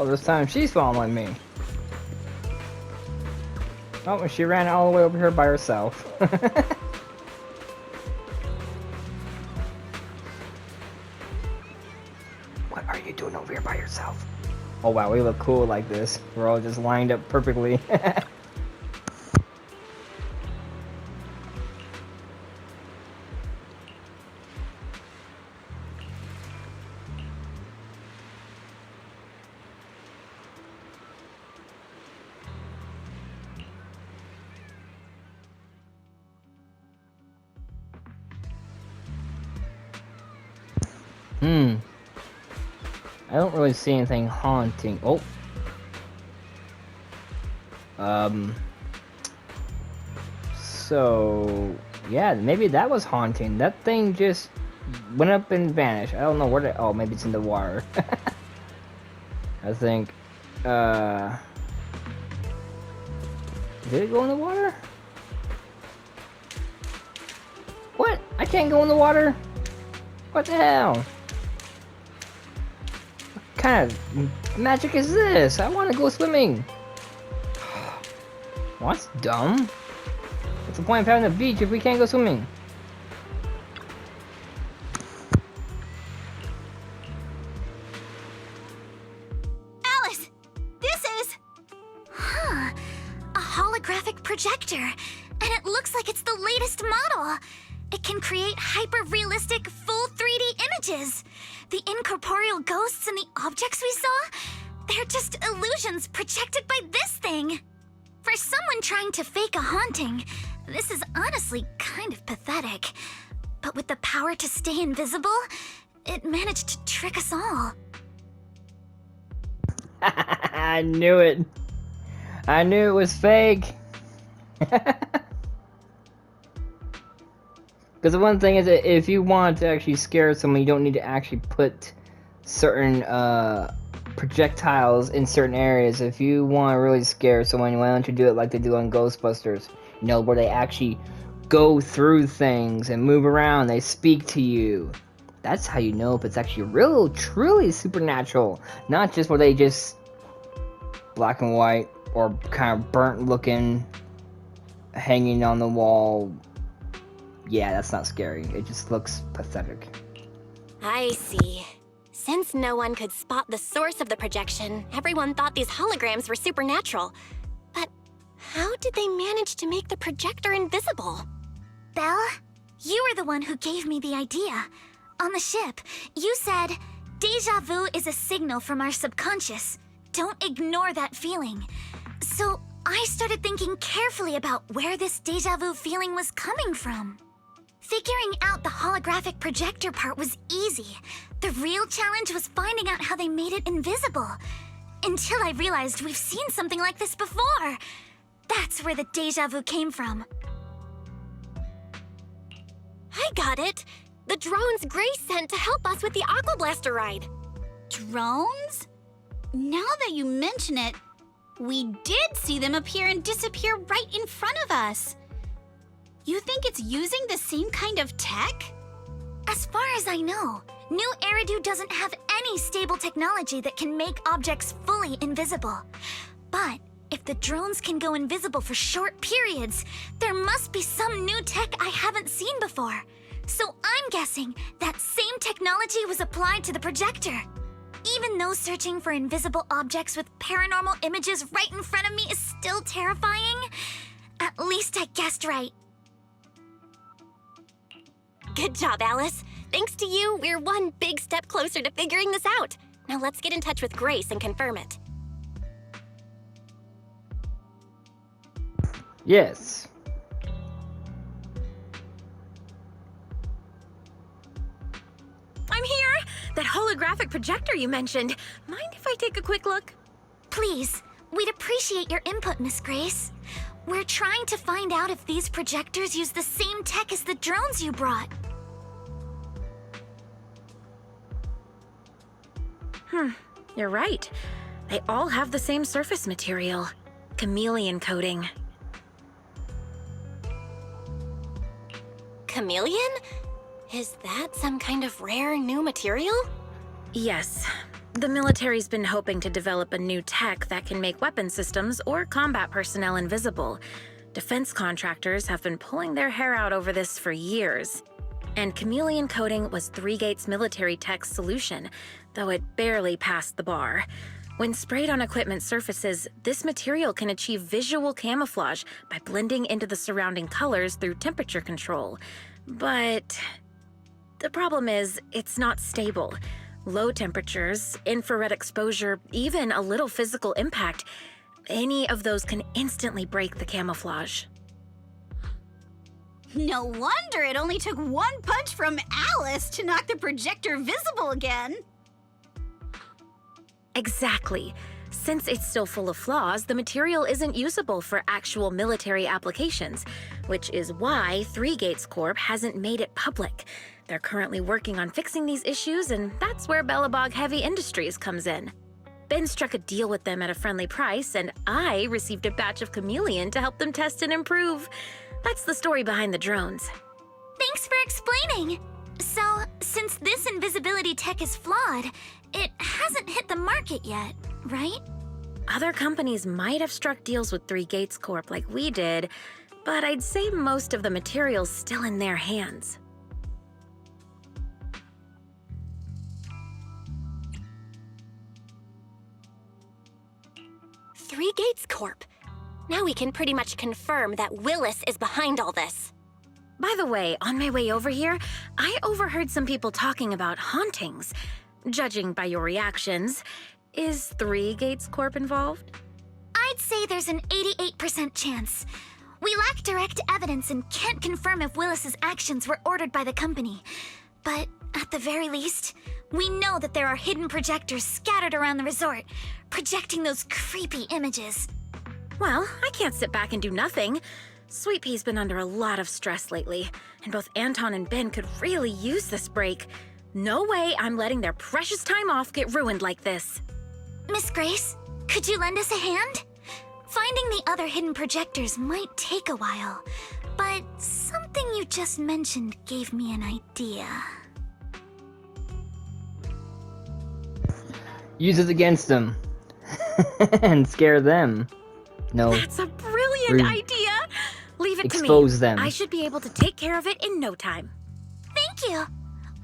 Oh, this time she's following me. Oh, and she ran all the way over here by herself. What are you doing over here by yourself? Oh wow, we look cool like this. We're all just lined up perfectly. I don't really see anything haunting. Oh. So yeah, maybe that was haunting. That thing just went up and vanished. I don't know where oh, maybe it's in the water. I think did it go in the water? What? I can't go in the water? What the hell? What kind of magic is this? I want to go swimming. Well, that's dumb. What's the point of having a beach if we can't go swimming? Alice! This is... a holographic projector. And it looks like it's the latest model. It can create hyper-realistic, full 3D images. The incorporeal ghosts and the objects we saw, they're just illusions projected by this thing. For someone trying to fake a haunting, this is honestly kind of pathetic. But with the power to stay invisible, it managed to trick us all. I knew it. I knew it was fake. Because the one thing is that if you want to actually scare someone, you don't need to actually put certain projectiles in certain areas. If you want to really scare someone, why don't you do it like they do on Ghostbusters? You know, where they actually go through things and move around. They speak to you. That's how you know if it's actually real, truly supernatural. Not just where they just black and white or kind of burnt looking, hanging on the wall. Yeah, that's not scary. It just looks pathetic. I see. Since no one could spot the source of the projection, everyone thought these holograms were supernatural. But how did they manage to make the projector invisible? Belle, you were the one who gave me the idea. On the ship, you said, "Deja vu is a signal from our subconscious. Don't ignore that feeling." So I started thinking carefully about where this deja vu feeling was coming from. Figuring out the holographic projector part was easy. The real challenge was finding out how they made it invisible. Until I realized we've seen something like this before. That's where the deja vu came from. I got it! The drones Grace sent to help us with the Aqua Blaster ride. Drones? Now that you mention it, we did see them appear and disappear right in front of us. You think it's using the same kind of tech? As far as I know, New Eridu doesn't have any stable technology that can make objects fully invisible. But if the drones can go invisible for short periods, there must be some new tech I haven't seen before. So I'm guessing that same technology was applied to the projector. Even though searching for invisible objects with paranormal images right in front of me is still terrifying, at least I guessed right. Good job, Alice. Thanks to you, we're one big step closer to figuring this out. Now let's get in touch with Grace and confirm it. Yes. I'm here! That holographic projector you mentioned. Mind if I take a quick look? Please, we'd appreciate your input, Miss Grace. We're trying to find out if these projectors use the same tech as the drones you brought. You're right. They all have the same surface material. Chameleon coating. Chameleon? Is that some kind of rare new material? Yes. The military's been hoping to develop a new tech that can make weapon systems or combat personnel invisible. Defense contractors have been pulling their hair out over this for years. And chameleon coating was Three Gates military tech's solution, though it barely passed the bar. When sprayed on equipment surfaces, this material can achieve visual camouflage by blending into the surrounding colors through temperature control. But the problem is, it's not stable. Low temperatures, infrared exposure, even a little physical impact, any of those can instantly break the camouflage. No wonder it only took one punch from Alice to knock the projector visible again. Exactly. Since it's still full of flaws, the material isn't usable for actual military applications, which is why Three Gates Corp hasn't made it public. They're currently working on fixing these issues, and that's where Bellabog Heavy Industries comes in. Ben struck a deal with them at a friendly price, and I received a batch of chameleon to help them test and improve. That's the story behind the drones. Thanks for explaining. So, since this invisibility tech is flawed, it hasn't hit the market yet, right? Other companies might have struck deals with Three Gates Corp like we did, but I'd say most of the material's still in their hands. Three Gates Corp. Now we can pretty much confirm that Willis is behind all this. By the way, on my way over here, I overheard some people talking about hauntings. Judging by your reactions, is Three Gates Corp involved? I'd say there's an 88% chance. We lack direct evidence and can't confirm if Willis's actions were ordered by the company. But at the very least, we know that there are hidden projectors scattered around the resort, projecting those creepy images. Well, I can't sit back and do nothing. Sweet Pea's been under a lot of stress lately, and both Anton and Ben could really use this break. No way I'm letting their precious time off get ruined like this. Miss Grace, could you lend us a hand? Finding the other hidden projectors might take a while, but something you just mentioned gave me an idea. Use it against them. And scare them. No. That's a brilliant idea! Leave it to me. Expose them. I should be able to take care of it in no time. Thank you.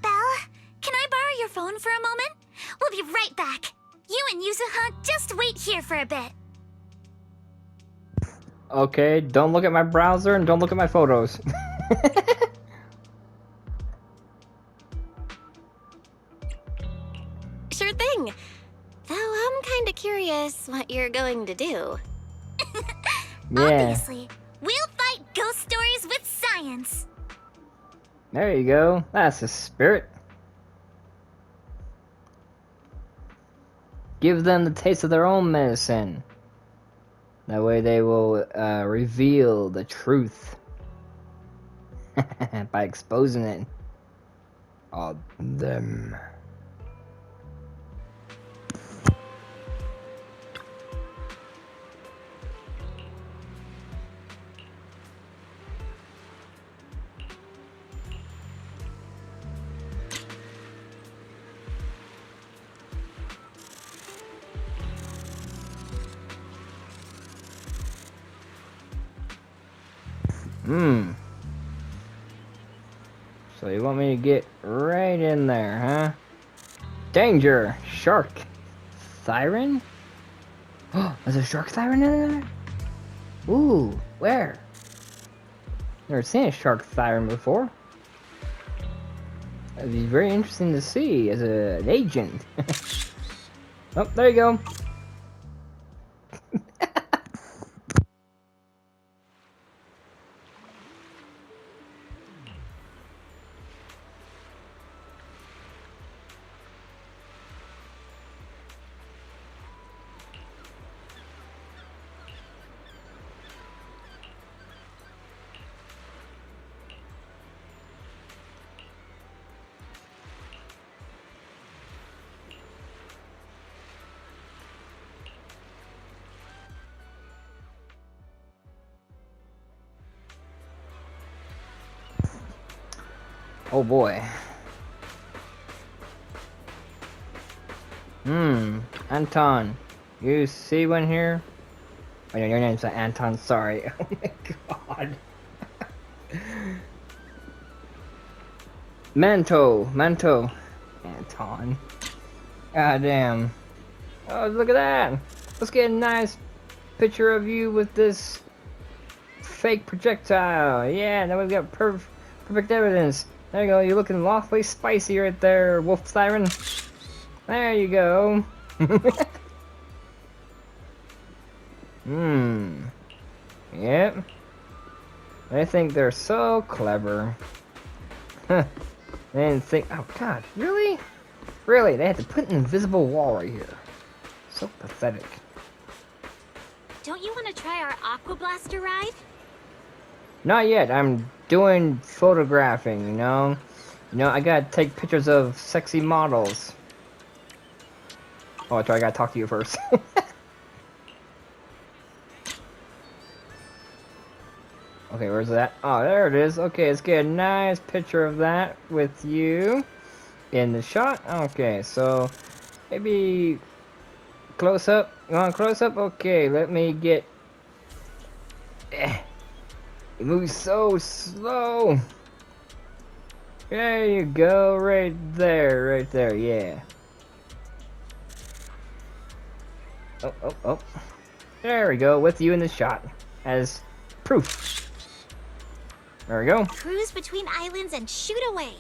Belle, can I borrow your phone for a moment? We'll be right back. You and Yuzuha just wait here for a bit. Okay, don't look at my browser and don't look at my photos. Sure thing. Though I'm kinda curious what you're going to do. Yeah. Obviously, we'll fight ghost stories with science. There you go. That's the spirit. Give them the taste of their own medicine. That way they will reveal the truth. By exposing it. All them. So you want me to get right in there, huh? Danger! Shark! Siren? Oh, there's a shark siren in there? Ooh, where? Never seen a shark siren before. That'd be very interesting to see as an agent. Oh, there you go. Oh boy. Anton. You see one here? Oh, no, your name's not Anton, sorry. Oh my god. Manto. Anton. God damn. Oh, look at that. Let's get a nice picture of you with this fake projectile. Yeah, now we've got perfect evidence. There you go, you're looking awfully spicy right there, Wolf Siren. There you go. Yep. They think they're so clever. Huh. They didn't think. Oh god, really? Really? They had to put an invisible wall right here. So pathetic. Don't you want to try our Aqua Blaster ride? Not yet. I'm doing photographing, you know? I gotta take pictures of sexy models. Oh, I gotta talk to you first. Okay, where's that? Oh, there it is. Okay, let's get a nice picture of that with you in the shot. Okay, so maybe close up. You want close up? Okay, let me get. It moves so slow. There you go, right there, yeah. Oh. There we go, with you in the shot as proof. There we go. Cruise between islands and shoot away.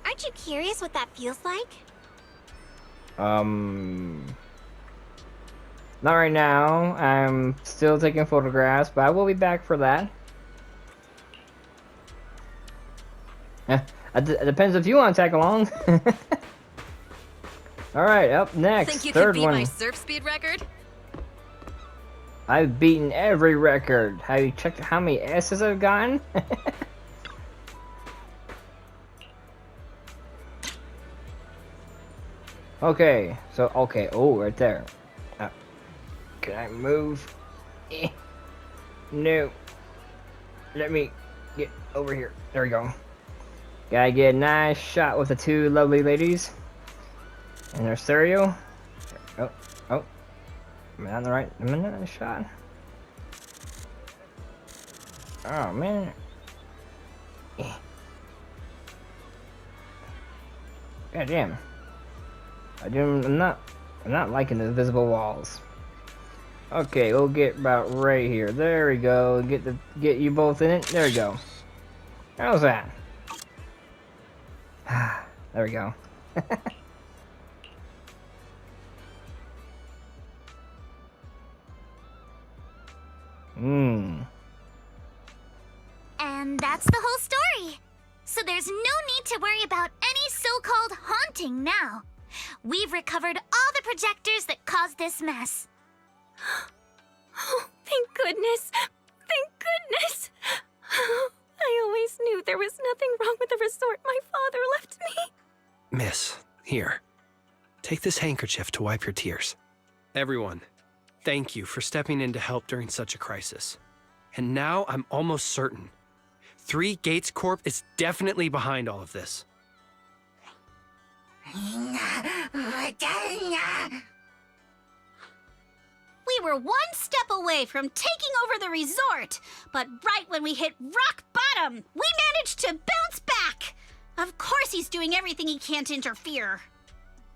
Aren't you curious what that feels like? Not right now. I'm still taking photographs, but I will be back for that. It depends if you want to tag along. Alright, up next, Think you third could beat one. my surf speed record? I've beaten every record. Have you checked how many S's I've gotten? Okay, oh, right there. Can I move? No. Let me get over here. There we go. Gotta get a nice shot with the two lovely ladies. And their stereo. Oh. Am I on the right? Am I on the shot? Oh man. God damn. I'm not liking the visible walls. Okay, we'll get about right here. There we go. Get you both in it. There we go. How's that? There we go. And that's the whole story. So there's no need to worry about any so-called haunting now. We've recovered all the projectors that caused this mess. Oh, thank goodness. Thank goodness. I always knew there was nothing wrong with the resort my father left me. Miss, here. Take this handkerchief to wipe your tears. Everyone, thank you for stepping in to help during such a crisis. And now I'm almost certain. 3 Gates Corp is definitely behind all of this. We were one step away from taking over the resort, but right when we hit rock bottom, we managed to bounce back. Of course he's doing everything he can to interfere.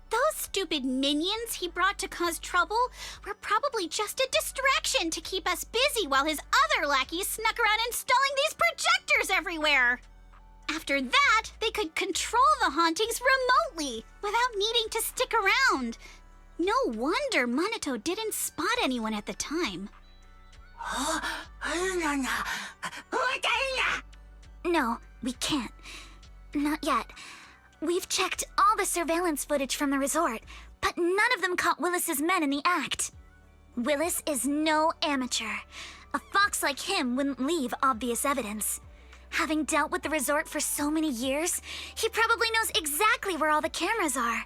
Those stupid minions he brought to cause trouble were probably just a distraction to keep us busy while his other lackeys snuck around installing these projectors everywhere. After that, they could control the hauntings remotely without needing to stick around. No wonder Monato didn't spot anyone at the time. No, we can't. Not yet. We've checked all the surveillance footage from the resort, but none of them caught Willis's men in the act. Willis is no amateur. A fox like him wouldn't leave obvious evidence. Having dealt with the resort for so many years, he probably knows exactly where all the cameras are.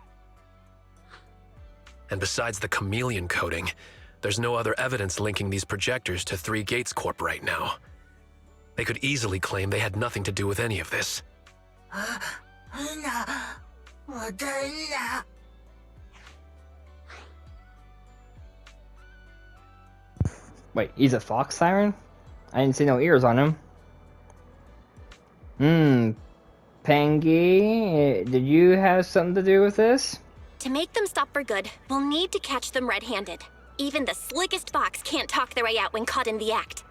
And besides the chameleon coating, there's no other evidence linking these projectors to 3 Gates Corp right now. They could easily claim they had nothing to do with any of this. Wait, he's a fox siren? I didn't see no ears on him. Pengy, did you have something to do with this? To make them stop for good, we'll need to catch them red-handed. Even the slickest fox can't talk their way out when caught in the act.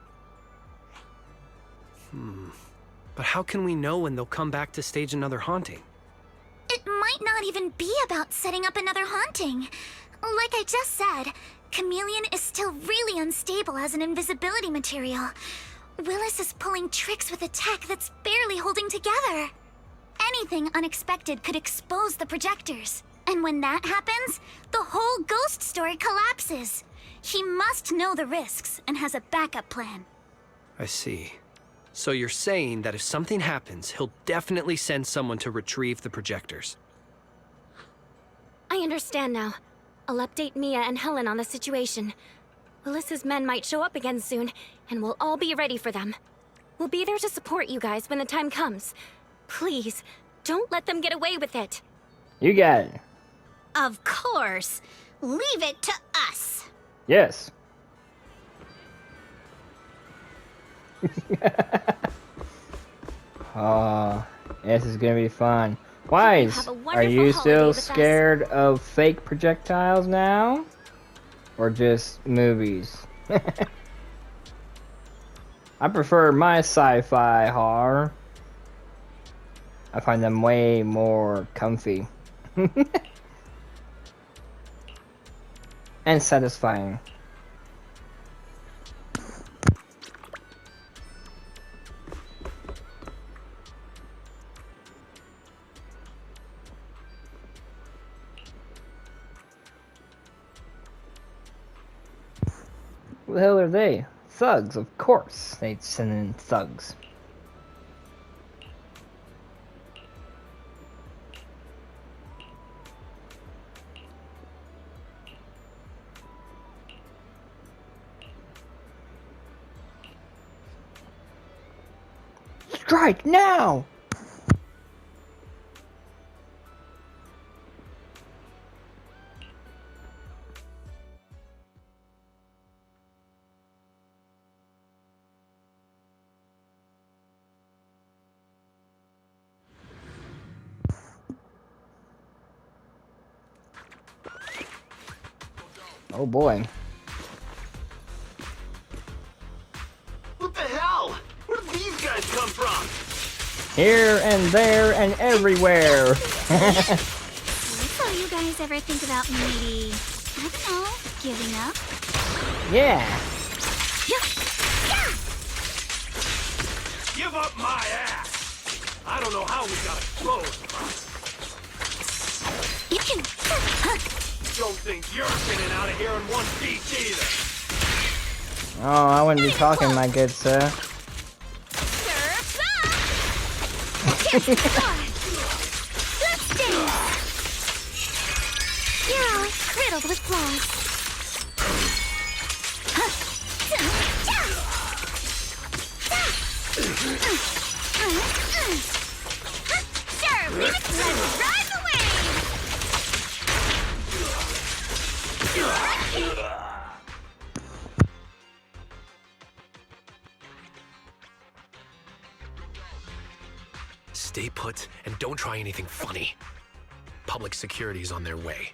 But how can we know when they'll come back to stage another haunting? It might not even be about setting up another haunting. Like I just said, Chameleon is still really unstable as an invisibility material. Willis is pulling tricks with a tech that's barely holding together. Anything unexpected could expose the projectors. And when that happens, the whole ghost story collapses. He must know the risks and has a backup plan. I see. So you're saying that if something happens, he'll definitely send someone to retrieve the projectors. I understand now. I'll update Mia and Helen on the situation. Willis's men might show up again soon, and we'll all be ready for them. We'll be there to support you guys when the time comes. Please, don't let them get away with it. You got it. Of course. Leave it to us. Yes. Oh, this is gonna be fun. Wise, Have a are wonderful you holiday still with us. scared of fake projectiles now? Or just movies? I prefer my sci-fi horror. I find them way more comfy. And satisfying. Who the hell are they? Thugs, of course. They'd send in thugs. Strike now! Oh boy. What the hell? Where did these guys come from? Here and there and everywhere. So you guys ever think about maybe, I don't know, giving up? Yeah. Give up my ass! I don't know how we got exposed, You can... don't think you're getting out of here in one piece either. Oh, I wouldn't be talking, my good sir. Surf's up! Let's dance! You're always riddled with flaws. Sure, let's ride the wave! Stay put and don't try anything funny. Public security's on their way.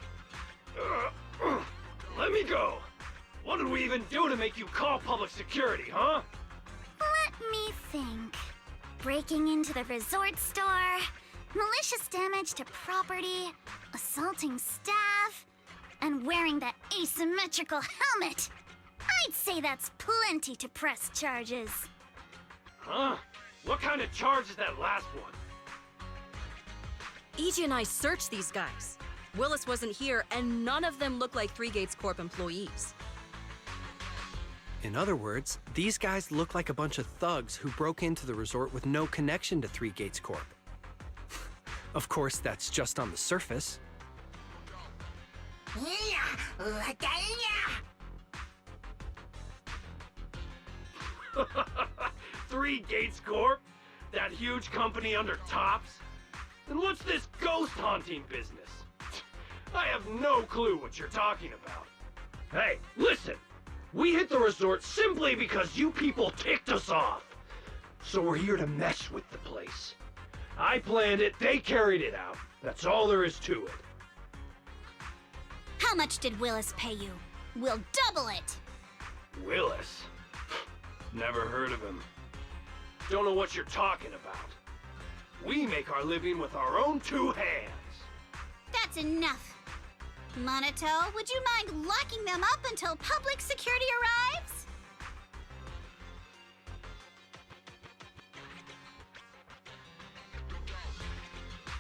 Let me go. What did we even do to make you call public security, huh? Let me think. Breaking into the resort store, malicious damage to property, assaulting staff, and wearing that asymmetrical helmet. I'd say that's plenty to press charges. Huh? What kind of charge is that last one? EJ and I searched these guys. Willis wasn't here, and none of them look like Three Gates Corp employees. In other words, these guys look like a bunch of thugs who broke into the resort with no connection to Three Gates Corp. Of course, that's just on the surface. Three Gates Corp? That huge company under Tops? And what's this ghost haunting business? I have no clue what you're talking about. Hey, listen! We hit the resort simply because you people ticked us off. So we're here to mess with the place. I planned it, they carried it out. That's all there is to it. How much did Willis pay you? We'll double it! Willis? Never heard of him. Don't know what you're talking about. We make our living with our own two hands. That's enough. Monato, would you mind locking them up until public security arrives?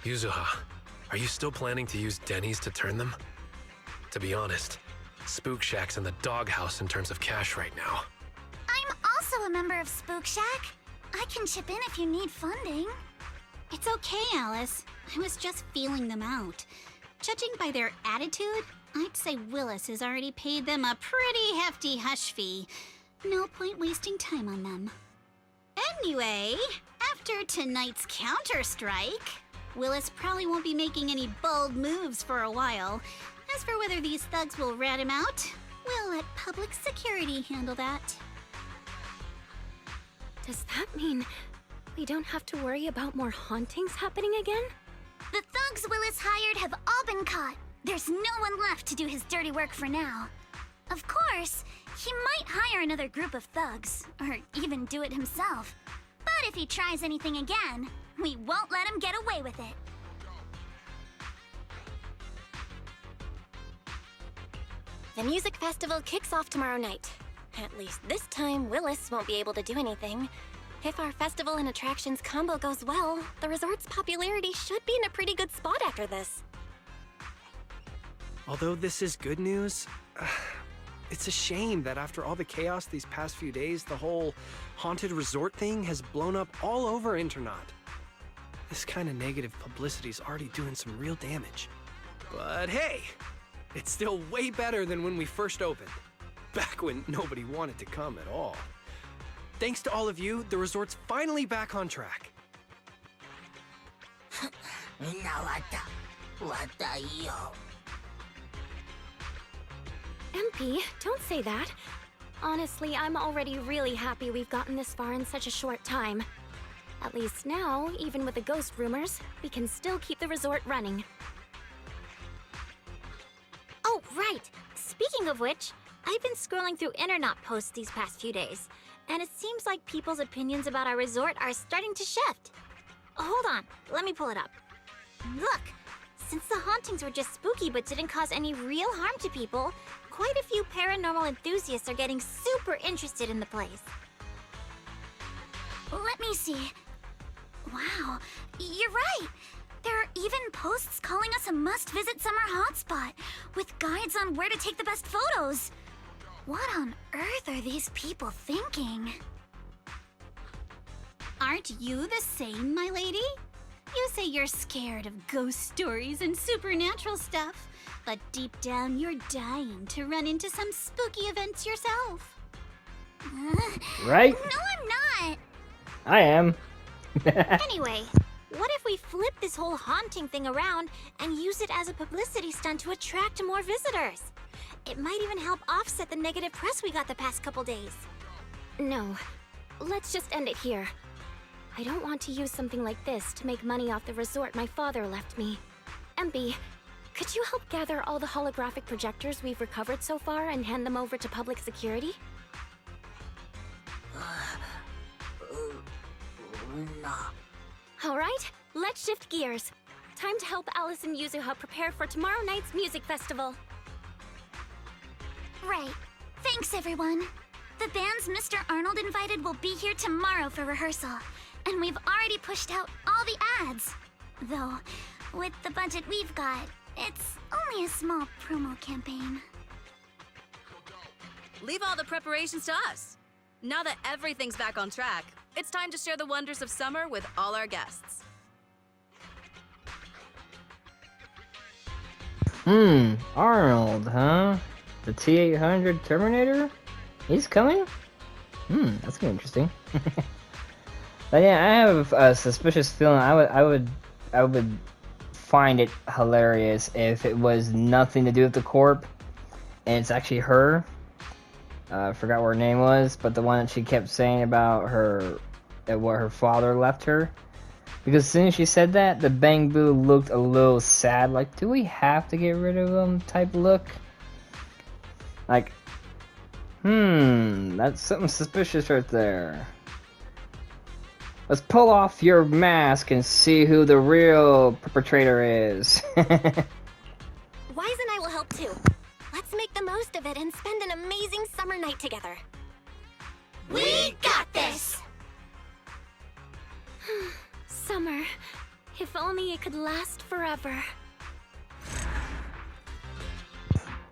Yuzuha, are you still planning to use Denny's to turn them? To be honest, Spook Shack's in the doghouse in terms of cash right now. I'm also a member of Spook Shack. I can chip in if you need funding. It's okay, Alice. I was just feeling them out. Judging by their attitude, I'd say Willis has already paid them a pretty hefty hush fee. No point wasting time on them. Anyway, after tonight's counter-strike, Willis probably won't be making any bold moves for a while. As for whether these thugs will rat him out, we'll let public security handle that. Does that mean we don't have to worry about more hauntings happening again? The thugs Willis hired have all been caught. There's no one left to do his dirty work for now. Of course, he might hire another group of thugs, or even do it himself. But if he tries anything again, we won't let him get away with it. The music festival kicks off tomorrow night. At least this time, Willis won't be able to do anything. If our festival and attractions combo goes well, the resort's popularity should be in a pretty good spot after this. Although this is good news, it's a shame that after all the chaos these past few days, the whole haunted resort thing has blown up all over Internaut. This kind of negative publicity's already doing some real damage. But hey, it's still way better than when we first opened, back when nobody wanted to come at all. Thanks to all of you, the resort's finally back on track. MP, don't say that. Honestly, I'm already really happy we've gotten this far in such a short time. At least now, even with the ghost rumors, we can still keep the resort running. Oh, right. Speaking of which, I've been scrolling through Internaut posts these past few days, and it seems like people's opinions about our resort are starting to shift. Hold on, let me pull it up. Look, since the hauntings were just spooky but didn't cause any real harm to people, quite a few paranormal enthusiasts are getting super interested in the place. Let me see. Wow, you're right. There are even posts calling us a must-visit summer hotspot, with guides on where to take the best photos. What on earth are these people thinking? Aren't you the same, my lady? You say you're scared of ghost stories and supernatural stuff, but deep down you're dying to run into some spooky events yourself. Right? No, I'm not. I am. Anyway, what if we flip this whole haunting thing around and use it as a publicity stunt to attract more visitors? It might even help offset the negative press we got the past couple days. No, let's just end it here. I don't want to use something like this to make money off the resort my father left me. MP, could you help gather all the holographic projectors we've recovered so far and hand them over to public security? Alright, let's shift gears. Time to help Alice and Yuzuha prepare for tomorrow night's music festival. Right. Thanks, everyone. The bands Mr. Arnold invited will be here tomorrow for rehearsal, and we've already pushed out all the ads. Though, with the budget we've got, it's only a small promo campaign. Leave all the preparations to us. Now that everything's back on track, it's time to share the wonders of summer with all our guests. Arnold, huh? The T-800 Terminator? He's coming? That's gonna be interesting. But yeah, I have a suspicious feeling I would find it hilarious if it was nothing to do with the Corp and it's actually her. I forgot what her name was, but the one that she kept saying about her, what her father left her. Because as soon as she said that, the Bang Boo looked a little sad, like, do we have to get rid of him type look? Like, that's something suspicious right there. Let's pull off your mask and see who the real perpetrator is. Wise and I will help too. Let's make the most of it and spend an amazing summer night together. We got this! Summer. If only it could last forever.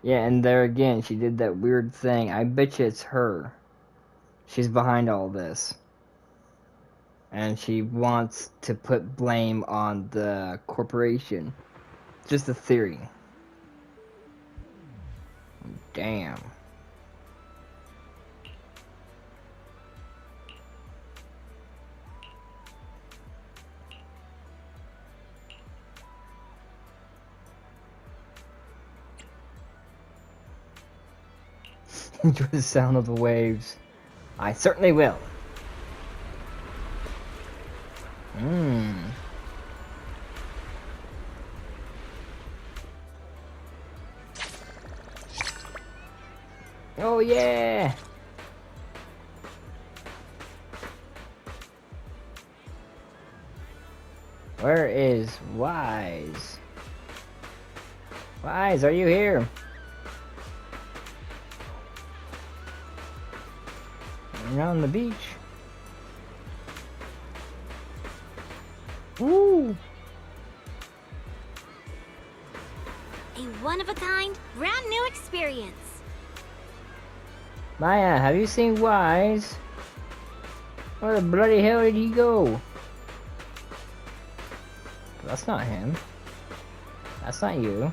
Yeah, and there again, she did that weird thing. I bet you it's her. She's behind all this. And she wants to put blame on the corporation. Just a theory. Damn. Enjoy the sound of the waves. I certainly will. Oh yeah! Where is Wise? Wise, are you here? You're on the beach. Woo! A one-of-a-kind, brand new experience. Maya, have you seen Wise? Where the bloody hell did he go? That's not him. That's not you.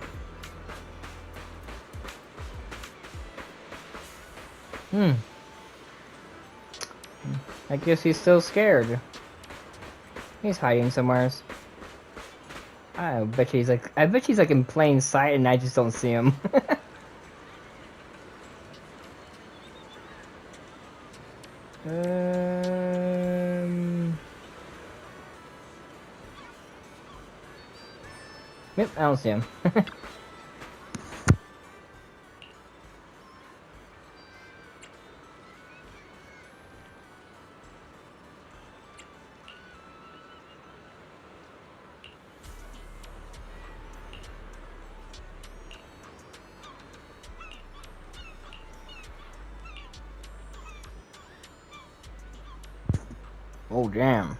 I guess he's still scared. He's hiding somewhere. I bet he's like in plain sight and I just don't see him. Yep, I don't see him. Oh, damn.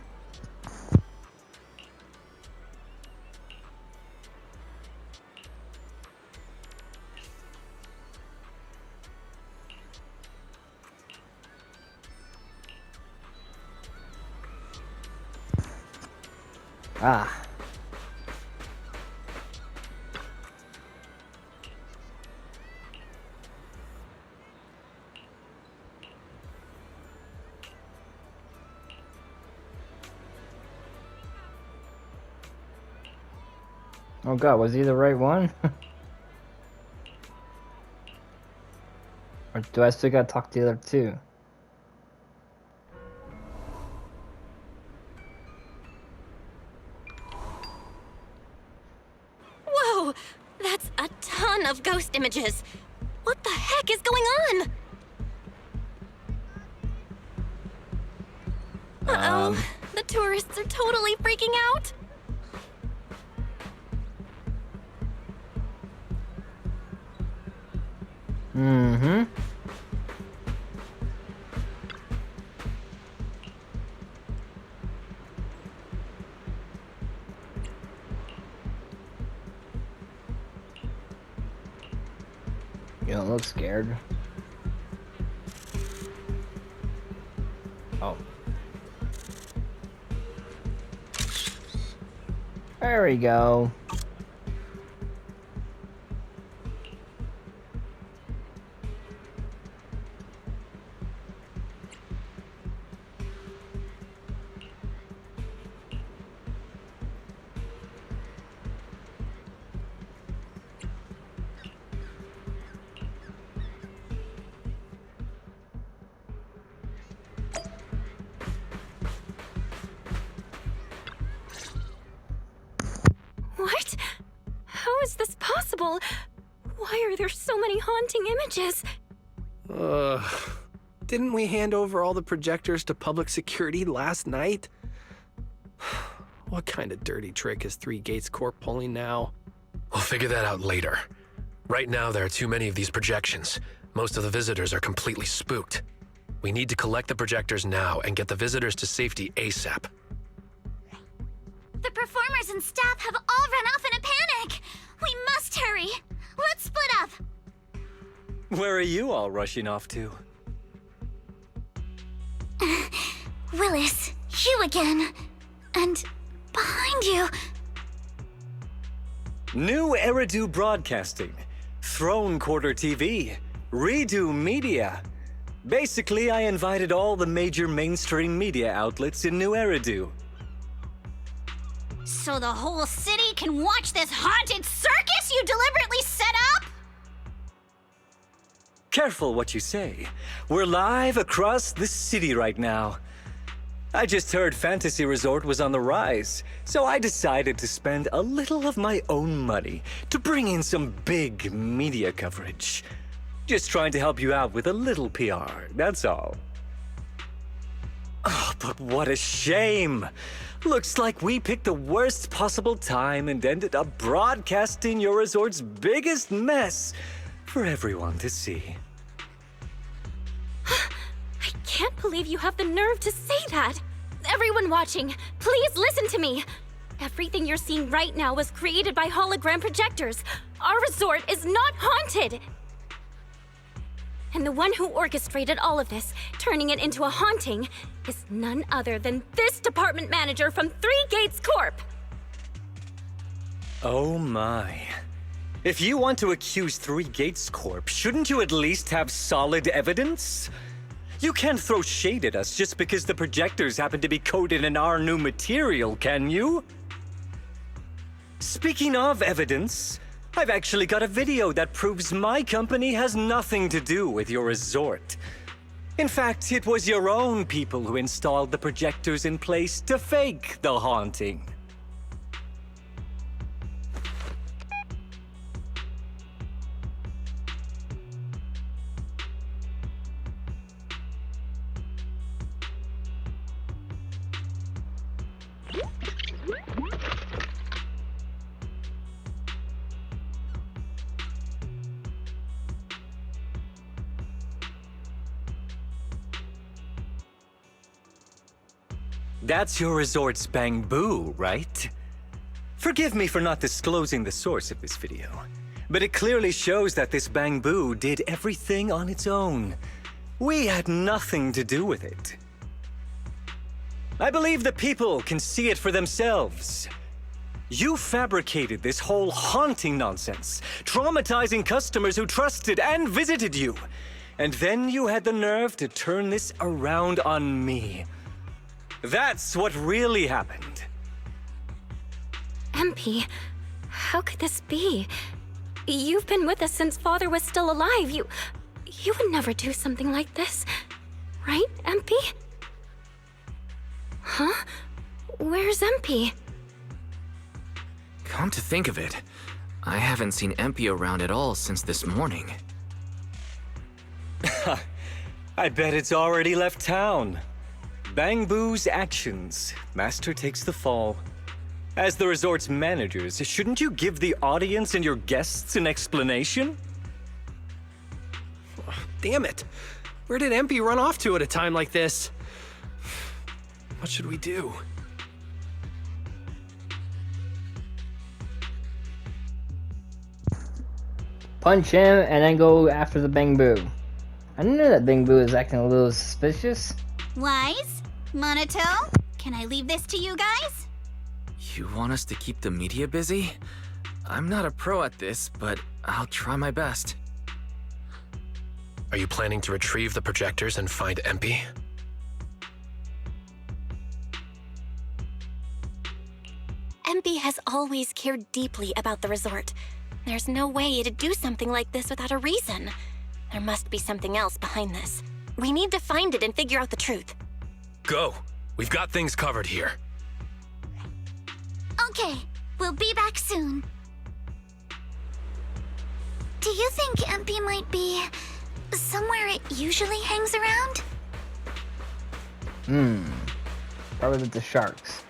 Ah. Oh god, was he the right one? Or do I still gotta talk to the other two? Whoa! That's a ton of ghost images! What the heck is going on? Uh-oh. The tourists are totally freaking out. Mm-hmm. You don't look scared. Oh. There we go. What? How is this possible? Why are there so many haunting images? Didn't we hand over all the projectors to public security last night? What kind of dirty trick is Three Gates Corp pulling now? We'll figure that out later. Right now, there are too many of these projections. Most of the visitors are completely spooked. We need to collect the projectors now and get the visitors to safety ASAP. The performers and staff have all run off in a panic. We must hurry. Let's split up. Where are you all rushing off to? Willis, you again. And behind you. New Eridu Broadcasting, Throne Quarter TV, Redo Media. Basically, I invited all the major mainstream media outlets in New Eridu. So the whole city can watch this haunted circus you deliberately set up? Careful what you say. We're live across the city right now. I just heard Fantasy Resort was on the rise, so I decided to spend a little of my own money to bring in some big media coverage. Just trying to help you out with a little PR, that's all. Oh, but what a shame! Looks like we picked the worst possible time and ended up broadcasting your resort's biggest mess for everyone to see. I can't believe you have the nerve to say that! Everyone watching, please listen to me! Everything you're seeing right now was created by hologram projectors. Our resort is not haunted! And the one who orchestrated all of this, turning it into a haunting, is none other than this department manager from Three Gates Corp! Oh my. If you want to accuse Three Gates Corp, shouldn't you at least have solid evidence? You can't throw shade at us just because the projectors happen to be coated in our new material, can you? Speaking of evidence, I've actually got a video that proves my company has nothing to do with your resort. In fact, it was your own people who installed the projectors in place to fake the haunting. That's your resort's Bang-Boo, right? Forgive me for not disclosing the source of this video, but it clearly shows that this Bang-Boo did everything on its own. We had nothing to do with it. I believe the people can see it for themselves. You fabricated this whole haunting nonsense, traumatizing customers who trusted and visited you. And then you had the nerve to turn this around on me. That's what really happened. MP, how could this be? You've been with us since Father was still alive. You would never do something like this, right, MP? Huh? Where's MP? Come to think of it, I haven't seen MP around at all since this morning. I bet it's already left town. Bang-Boo's actions. Master takes the fall. As the resort's managers, shouldn't you give the audience and your guests an explanation? Damn it! Where did MP run off to at a time like this? What should we do? Punch him and then go after the Bang-Boo. I didn't know that Bang-Boo is acting a little suspicious. Wise? Monato? Can I leave this to you guys? You want us to keep the media busy? I'm not a pro at this, but I'll try my best. Are you planning to retrieve the projectors and find MP? MP has always cared deeply about the resort. There's no way to do something like this without a reason. There must be something else behind this. We need to find it and figure out the truth. Go! We've got things covered here. Okay, We'll be back soon. Do you think MP might be somewhere it usually hangs around? Probably with the sharks.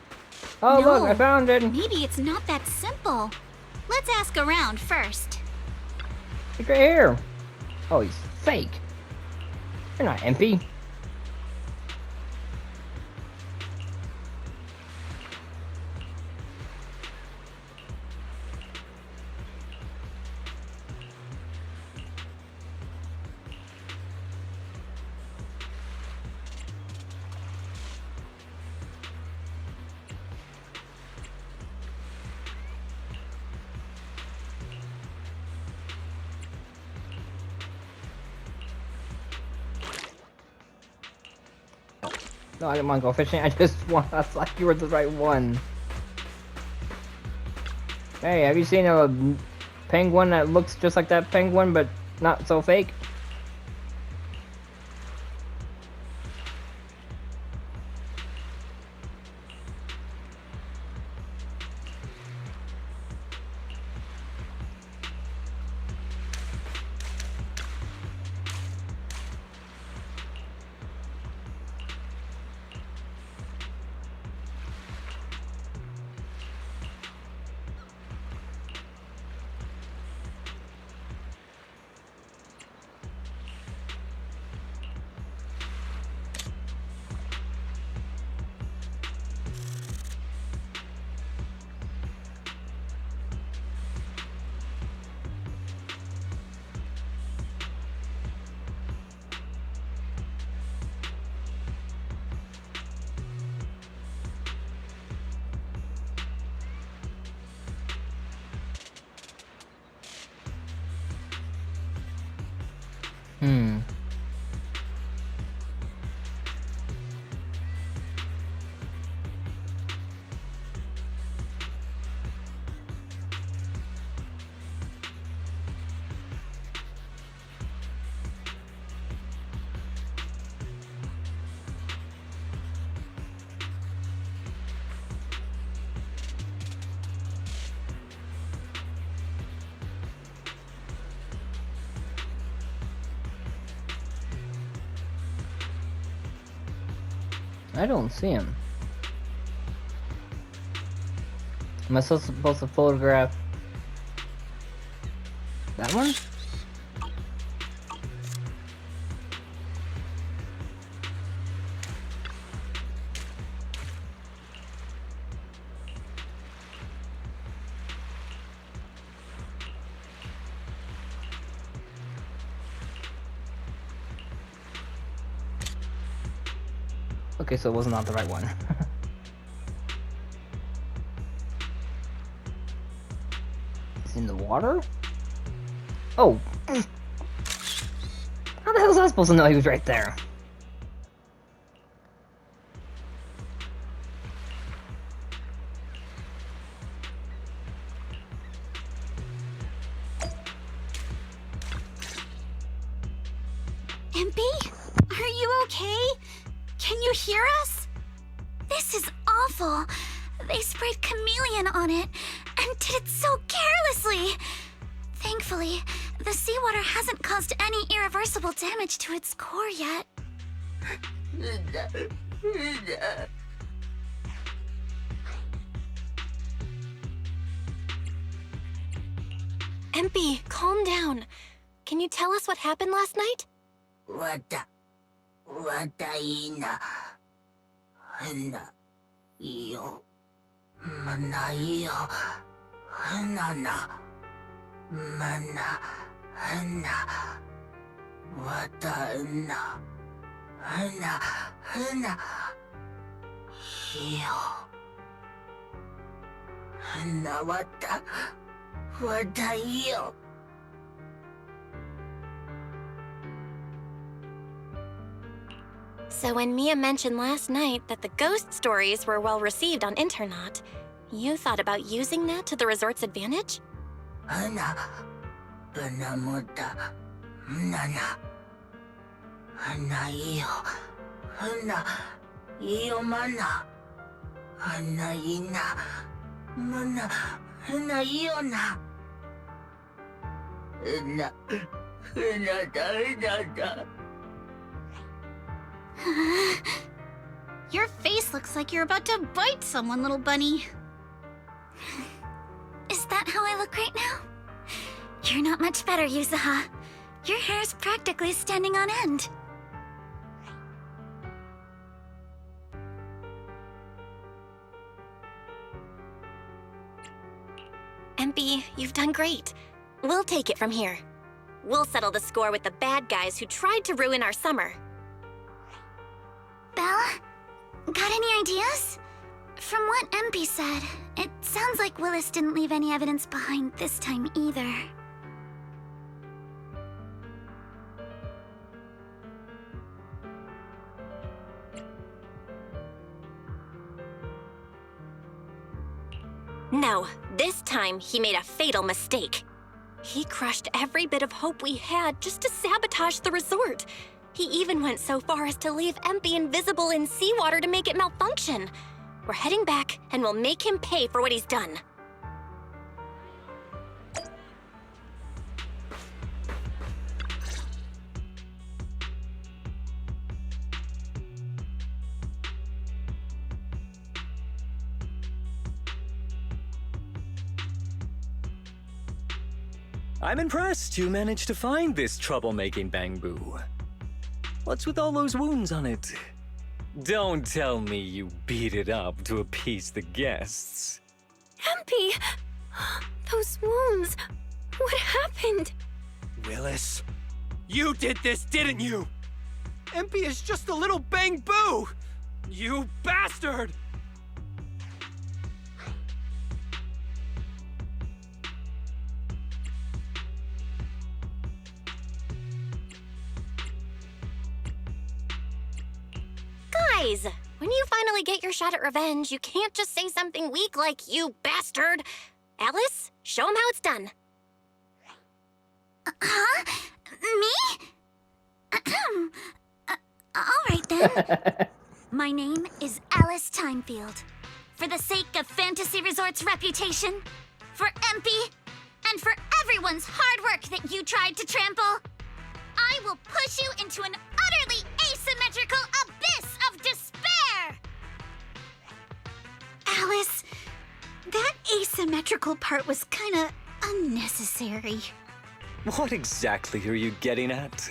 Oh, No. look, I found it. Maybe it's not that simple. Let's ask around first. It's right here. Oh, he's fake. You're not MP. No, I didn't want to go fishing. I just want. I thought you were the right one. Hey, have you seen a penguin that looks just like that penguin, but not so fake? I don't see him. Am I still supposed to photograph that one? Okay, so it was not the right one. It's in the water? Oh! How the hell was I supposed to know he was right there? MP? Are you okay? Can you hear us? This is awful. They sprayed chameleon on it and did it so carelessly. Thankfully, the seawater hasn't caused any irreversible damage to its core yet. MP, calm down. Can you tell us what happened last night? So when Mia mentioned last night that the ghost stories were well received on Internaut, you thought about using that to the resort's advantage? Your face looks like you're about to bite someone, little bunny. Is that how I look right now? You're not much better, Yuzuha. Your hair's practically standing on end. MP, you've done great. We'll take it from here. We'll settle the score with the bad guys who tried to ruin our summer. Belle? Got any ideas? From what MP said, it sounds like Willis didn't leave any evidence behind this time either. No, this time he made a fatal mistake. He crushed every bit of hope we had just to sabotage the resort. He even went so far as to leave MP invisible in seawater to make it malfunction. We're heading back, and we'll make him pay for what he's done. I'm impressed you managed to find this troublemaking Bangbu. What's with all those wounds on it? Don't tell me you beat it up to appease the guests. MP! Those wounds! What happened? Willis, you did this, didn't you? MP is just a little Bangbu! You bastard! Guys, when you finally get your shot at revenge, you can't just say something weak like, "You bastard!" Alice, show him how it's done. Huh? Me? Alright then. My name is Alice Timefield. For the sake of Fantasy Resort's reputation, for MP, and for everyone's hard work that you tried to trample, I will push you into an utterly asymmetrical abyss of despair! Alice, that asymmetrical part was kinda unnecessary. What exactly are you getting at?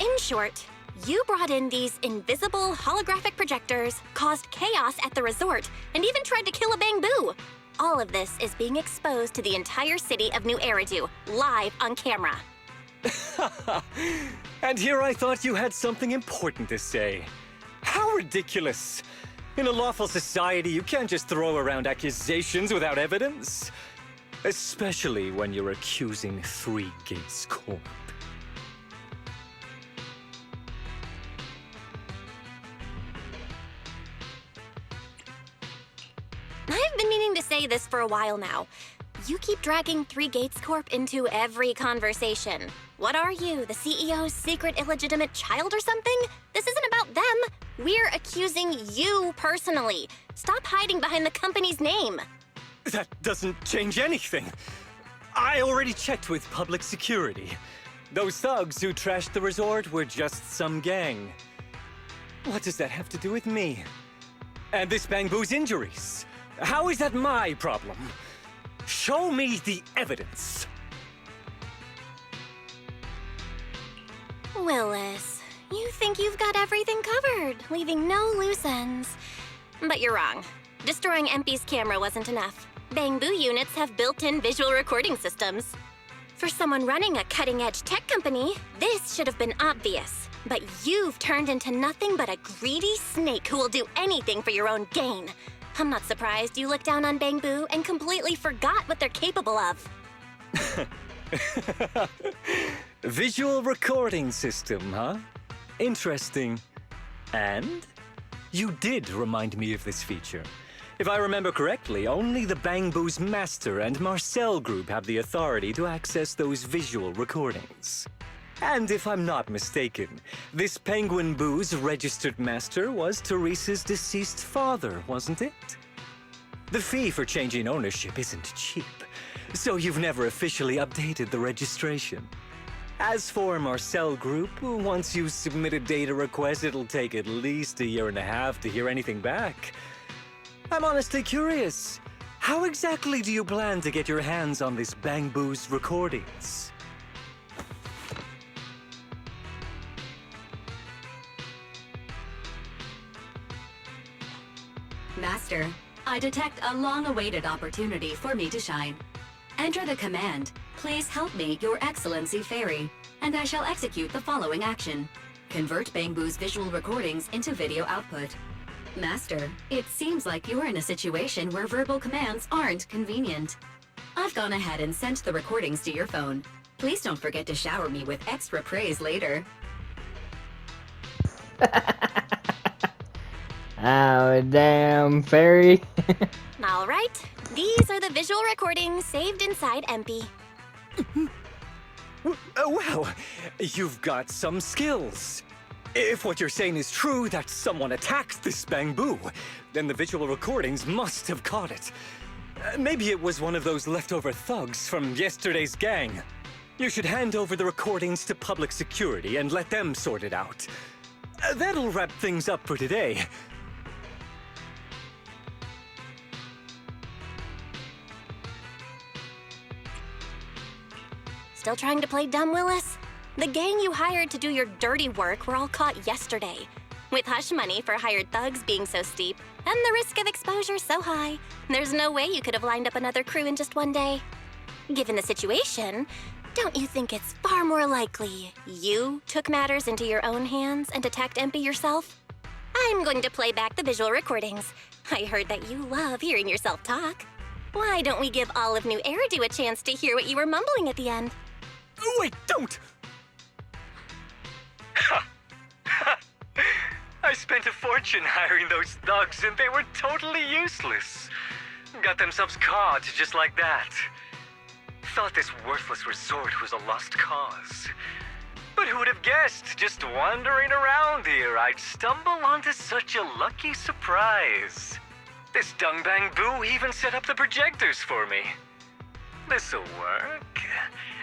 In short, you brought in these invisible holographic projectors, caused chaos at the resort, and even tried to kill a Bangbu. All of this is being exposed to the entire city of New Eridu, live on camera. And here I thought you had something important to say. How ridiculous! In a lawful society, you can't just throw around accusations without evidence. Especially when you're accusing Three Gates Corp. I've been meaning to say this for a while now. You keep dragging Three Gates Corp into every conversation. What are you, the CEO's secret illegitimate child or something? This isn't about them. We're accusing you personally. Stop hiding behind the company's name. That doesn't change anything. I already checked with public security. Those thugs who trashed the resort were just some gang. What does that have to do with me? And this Bangbu's injuries? How is that my problem? Show me the evidence. Willis, you think you've got everything covered, leaving no loose ends. But you're wrong. Destroying MP's camera wasn't enough. Bangbu units have built-in visual recording systems. For someone running a cutting-edge tech company, this should have been obvious. But you've turned into nothing but a greedy snake who will do anything for your own gain. I'm not surprised you looked down on Bangbu and completely forgot what they're capable of. Visual recording system, huh? Interesting. And? You did remind me of this feature. If I remember correctly, only the Bangbu's Master and Marcel group have the authority to access those visual recordings. And if I'm not mistaken, this Penguin Boo's registered master was Teresa's deceased father, wasn't it? The fee for changing ownership isn't cheap, so you've never officially updated the registration. As for Marcel Group, once you submit a data request, it'll take at least 1.5 years to hear anything back. I'm honestly curious. How exactly do you plan to get your hands on this Bang Boo's recordings? Master, I detect a long-awaited opportunity for me to shine. Enter the command, "Please help me, Your Excellency Fairy," and I shall execute the following action. Convert Bang Boo's visual recordings into video output. Master, it seems like you're in a situation where verbal commands aren't convenient. I've gone ahead and sent the recordings to your phone. Please don't forget to shower me with extra praise later. Oh, damn, fairy. All right, these are the visual recordings saved inside MP. Well, you've got some skills. If what you're saying is true, that someone attacked this Bang Boo, then the visual recordings must have caught it. Maybe it was one of those leftover thugs from yesterday's gang. You should hand over the recordings to public security and let them sort it out. That'll wrap things up for today. Still trying to play dumb, Willis? The gang you hired to do your dirty work were all caught yesterday. With hush money for hired thugs being so steep, and the risk of exposure so high, there's no way you could have lined up another crew in just one day. Given the situation, don't you think it's far more likely you took matters into your own hands and attacked MP yourself? I'm going to play back the visual recordings. I heard that you love hearing yourself talk. Why don't we give Olive New Eridu a chance to hear what you were mumbling at the end? Wait, don't! I spent a fortune hiring those thugs and they were totally useless. Got themselves caught just like that. Thought this worthless resort was a lost cause. But who would have guessed, just wandering around here, I'd stumble onto such a lucky surprise. This Dung Bang Boo even set up the projectors for me. This'll work.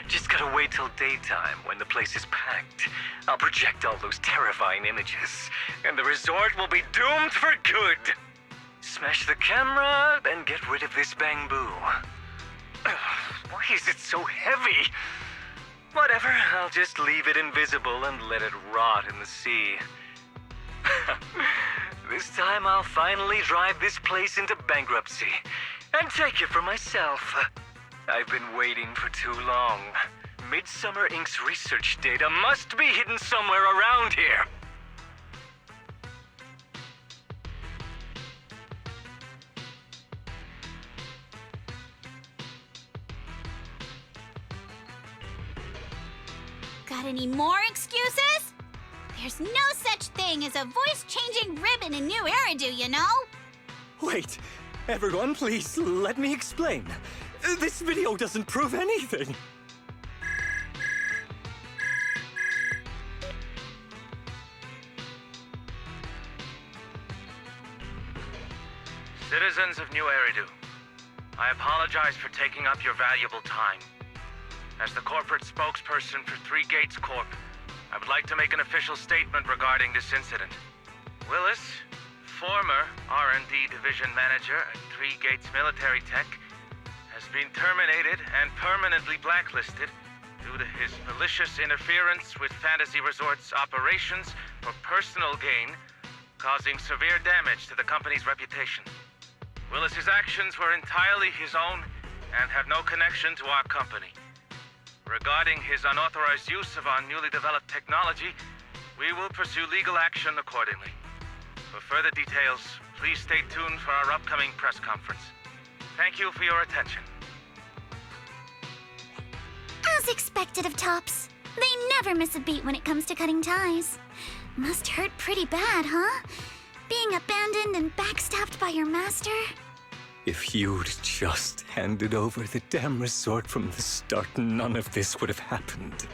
Just gotta wait till daytime when the place is packed. I'll project all those terrifying images, and the resort will be doomed for good. Smash the camera, then get rid of this Bang Boo. Why is it so heavy? Whatever, I'll just leave it invisible and let it rot in the sea. This time I'll finally drive this place into bankruptcy and take it for myself. I've been waiting for too long. Midsummer Inc.'s research data must be hidden somewhere around here. Got any more excuses? There's no such thing as a voice-changing ribbon in New Eridu, you know? Wait, everyone, please let me explain. This video doesn't prove anything. Citizens of New Eridu, I apologize for taking up your valuable time. As the corporate spokesperson for Three Gates Corp, I would like to make an official statement regarding this incident. Willis, former R&D division manager at Three Gates Military Tech, has been terminated and permanently blacklisted due to his malicious interference with Fantasy Resort's operations for personal gain, causing severe damage to the company's reputation. Willis's actions were entirely his own and have no connection to our company. Regarding his unauthorized use of our newly developed technology, we will pursue legal action accordingly. For further details, please stay tuned for our upcoming press conference. Thank you for your attention. As expected of Tops, they never miss a beat when it comes to cutting ties. Must hurt pretty bad, huh? Being abandoned and backstabbed by your master? If you'd just handed over the damn resort from the start, none of this would have happened.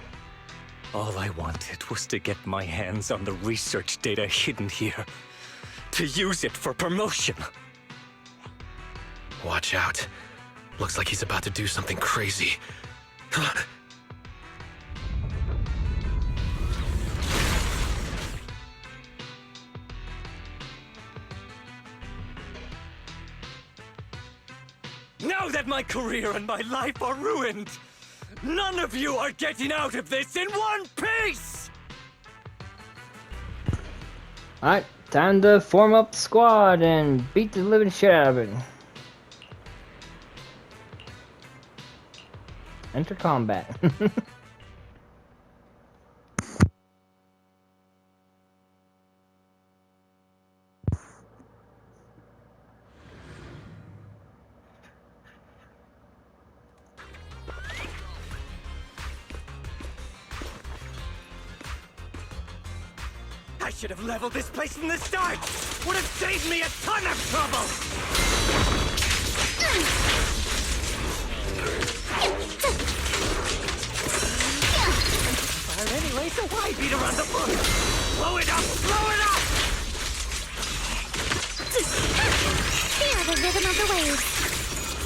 All I wanted was to get my hands on the research data hidden here. To use it for promotion. Watch out. Looks like he's about to do something crazy. Now that my career and my life are ruined, none of you are getting out of this in one piece! Alright, time to form up the squad and beat the living shit out of it. Enter combat. I should have leveled this place from the start! Would have saved me a ton of trouble! Fire anyway, so why beat around the bush? Blow it up! Blow it up! Feel the rhythm of the waves.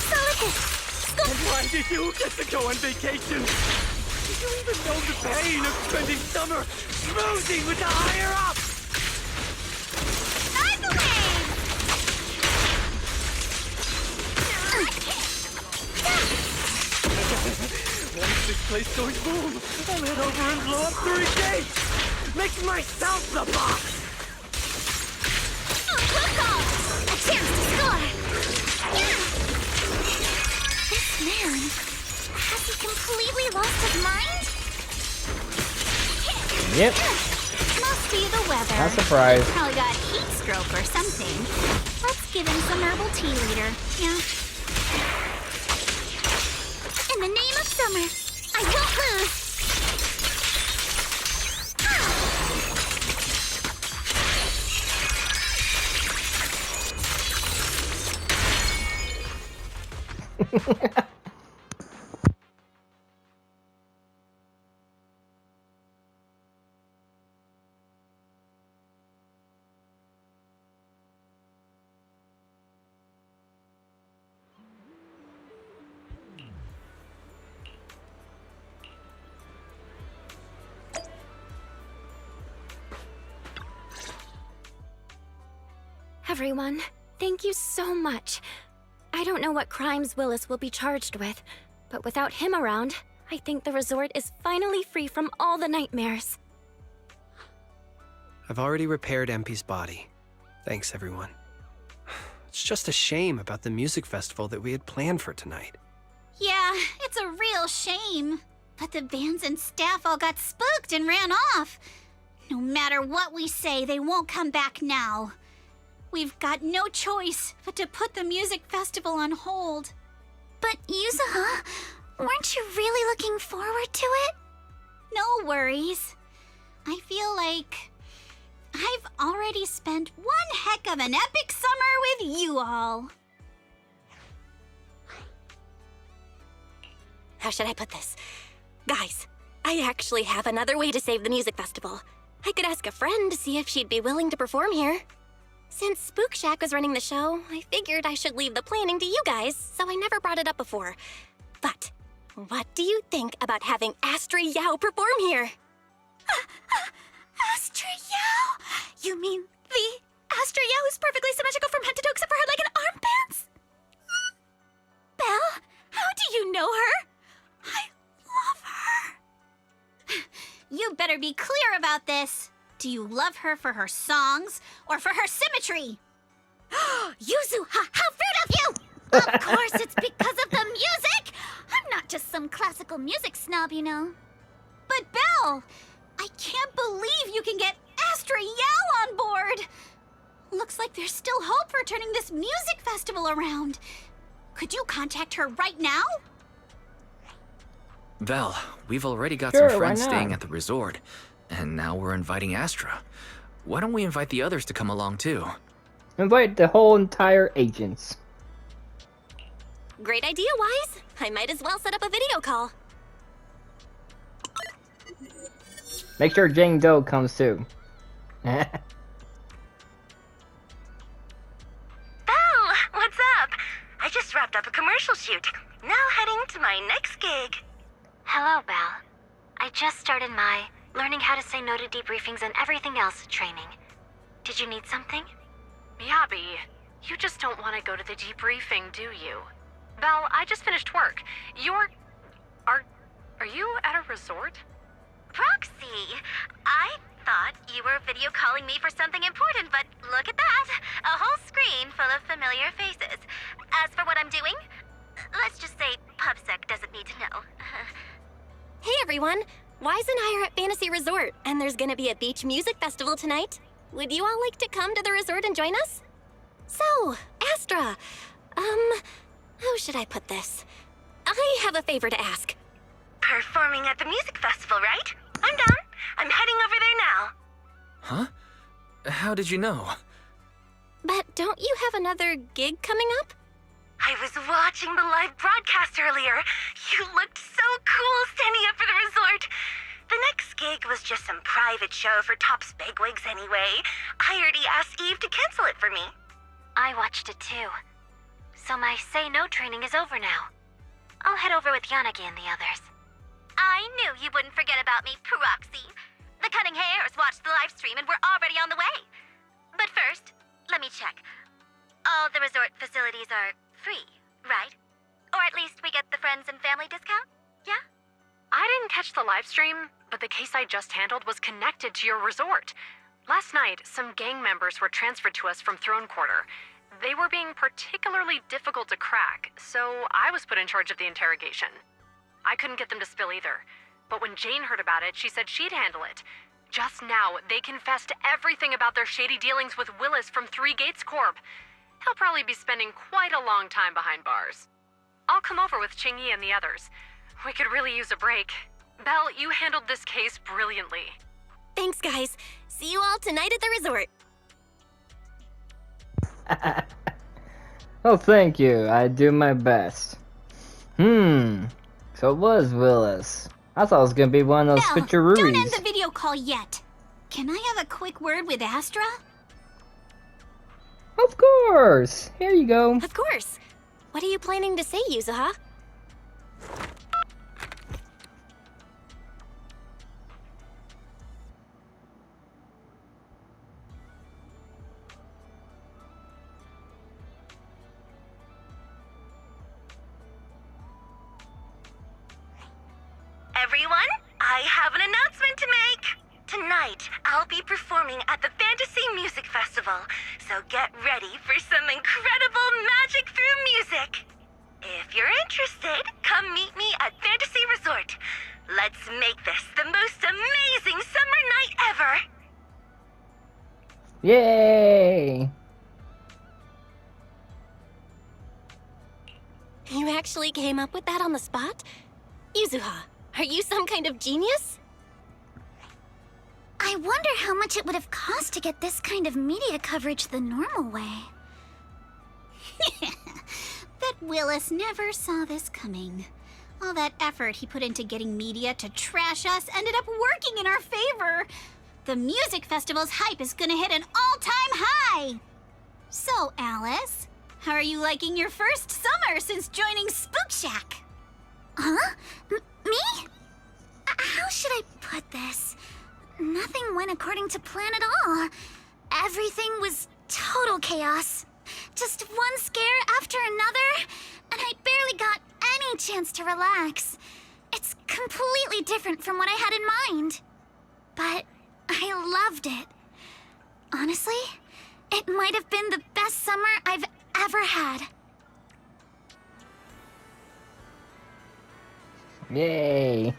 Solid hit. And why did you get to go on vacation? Did you even know the pain of spending summer schmoozing with the higher-ups? Ride the wave! Once this place goes boom, I'll head over and blow up 3 gates! Make myself the boss! Close call! A chance to score! This man, has he completely lost his mind? Yep. Must be the weather. Not surprised. Probably got heat stroke or something. Let's give him some herbal tea later. Yeah. In the name of summer, I won't lose. Everyone, thank you so much. I don't know what crimes Willis will be charged with, but without him around, I think the resort is finally free from all the nightmares. I've already repaired MP's body. Thanks, everyone. It's just a shame about the music festival that we had planned for tonight. Yeah, it's a real shame. But the bands and staff all got spooked and ran off. No matter what we say, they won't come back now. We've got no choice but to put the music festival on hold. But Yuzuha, weren't you really looking forward to it? No worries. I feel like I've already spent one heck of an epic summer with you all. How should I put this? Guys, I actually have another way to save the music festival. I could ask a friend to see if she'd be willing to perform here. Since Spook Shack was running the show, I figured I should leave the planning to you guys, so I never brought it up before. But what do you think about having Astra Yao perform here? Astra Yao? You mean the Astra Yao who's perfectly symmetrical from head to toe except for her leg and armpits? Belle, how do you know her? I love her. You better be clear about this. Do you love her for her songs or for her symmetry? Yuzuha, how rude of you! Of course it's because of the music! I'm not just some classical music snob, you know. But Belle, I can't believe you can get Astra Yao on board. Looks like there's still hope for turning this music festival around. Could you contact her right now? Val, we've already got Sure, some friends why not? staying at the resort, and now we're inviting Astra. Why don't we invite the others to come along too? Invite the whole entire agents. Great idea, Wise. I might as well set up a video call. Make sure Jane Doe comes too. Belle, what's up? I just wrapped up a commercial shoot. Now heading to my next gig. Hello, Belle. I just started my learning how to say no to debriefings and everything else training. Did you need something? Miyabi, you just don't want to go to the debriefing, do you? Belle, I just finished work. Are you at a resort? Proxy, I thought you were video calling me for something important, but look at that. A whole screen full of familiar faces. As for what I'm doing, let's just say PubSec doesn't need to know. Hey everyone! Wise and I are at Fantasy Resort, and there's gonna be a beach music festival tonight. Would you all like to come to the resort and join us? So, Astra, how should I put this? I have a favor to ask. Performing at the music festival, right? I'm down. I'm heading over there now. Huh? How did you know? But don't you have another gig coming up? I was watching the live broadcast earlier. You looked so cool standing up for the resort. The next gig was just some private show for Top's bigwigs anyway. I already asked Eve to cancel it for me. I watched it too. So my say no training is over now. I'll head over with Yanagi and the others. I knew you wouldn't forget about me, Proxy. The Cunning Hares watched the live stream and we're already on the way. But first, let me check. All the resort facilities are free, right? Or at least we get the friends and family discount? Yeah? I didn't catch the live stream, but the case I just handled was connected to your resort. Last night, some gang members were transferred to us from Throne Quarter. They were being particularly difficult to crack, so I was put in charge of the interrogation. I couldn't get them to spill either, but when Jane heard about it, she said she'd handle it. Just now, they confessed everything about their shady dealings with Willis from Three Gates Corp. He'll probably be spending quite a long time behind bars. I'll come over with Qingyi and the others. We could really use a break. Belle, you handled this case brilliantly. Thanks, guys. See you all tonight at the resort. Oh, thank you. I do my best. So it was Willis. I thought it was gonna be one of those Belle, switcheroos. don't end the video call yet. Can I have a quick word with Astra? Of course. Here you go. Of course. What are you planning to say, Yuzuha? Everyone, I have an announcement to make. Tonight, I'll be performing at the Fantasy Music Festival, so get ready for some incredible magic through music. If you're interested, come meet me at Fantasy Resort. Let's make this the most amazing summer night ever. Yay! You actually came up with that on the spot? Yuzuha, are you some kind of genius? I wonder how much it would have cost to get this kind of media coverage the normal way. Bet Willis never saw this coming. All that effort he put into getting media to trash us ended up working in our favor. The music festival's hype is gonna hit an all-time high. So, Alice, how are you liking your first summer since joining Spook Shack? Huh? Me? How should I put this? Nothing went according to plan at all. Everything was total chaos. Just one scare after another, and I barely got any chance to relax. It's completely different from what I had in mind. But I loved it. Honestly, it might have been the best summer I've ever had. Yay!